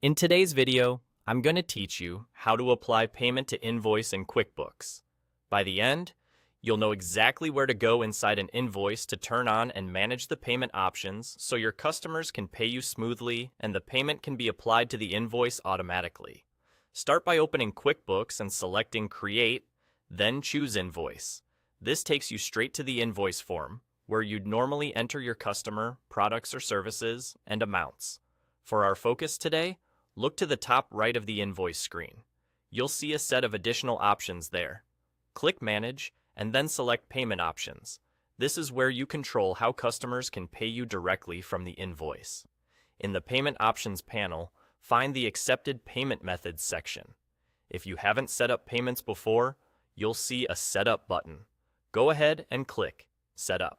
In today's video, I'm going to teach you how to apply payment to invoice in QuickBooks. By the end, you'll know exactly where to go inside an invoice to turn on and manage the payment options so your customers can pay you smoothly and the payment can be applied to the invoice automatically. Start by opening QuickBooks and selecting Create, then choose Invoice. This takes you straight to the invoice form, where you'd normally enter your customer, products or services, and amounts. For our focus today, look to the top right of the invoice screen. You'll see a set of additional options there. Click Manage and then select Payment Options. This is where you control how customers can pay you directly from the invoice. In the Payment Options panel, find the Accepted Payment Methods section. If you haven't set up payments before, you'll see a Setup button. Go ahead and click Set Up.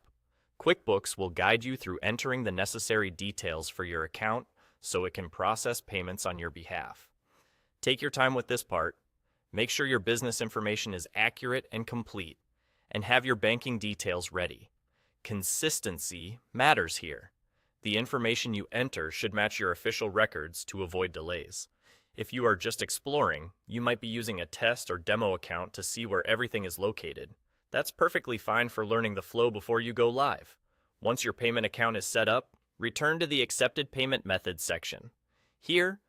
QuickBooks will guide you through entering the necessary details for your account so it can process payments on your behalf. Take your time with this part. Make sure your business information is accurate and complete, and have your banking details ready. Consistency matters here. The information you enter should match your official records to avoid delays. If you are just exploring, you might be using a test or demo account to see where everything is located. That's perfectly fine for learning the flow before you go live. Once your payment account is set up, return to the Accepted Payment Methods section. Here,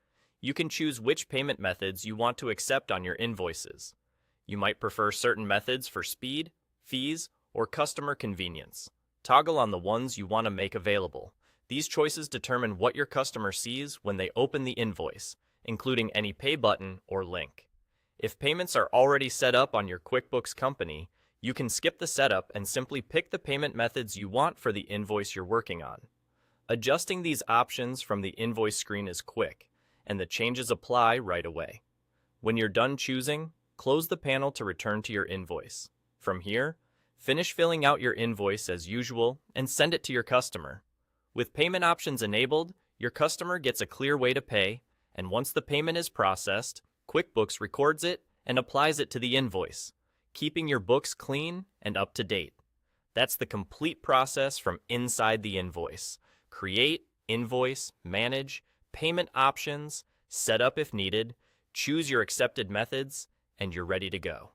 you can choose which payment methods you want to accept on your invoices. You might prefer certain methods for speed, fees, or customer convenience. Toggle on the ones you want to make available. These choices determine what your customer sees when they open the invoice, including any pay button or link. If payments are already set up on your QuickBooks company, you can skip the setup and simply pick the payment methods you want for the invoice you're working on. Adjusting these options from the invoice screen is quick, and the changes apply right away. When you're done choosing, close the panel to return to your invoice. From here, finish filling out your invoice as usual and send it to your customer. With payment options enabled, your customer gets a clear way to pay, and once the payment is processed, QuickBooks records it and applies it to the invoice, keeping your books clean and up to date. That's the complete process from inside the invoice. Create, invoice, manage, payment options, set up if needed, choose your accepted methods, and you're ready to go.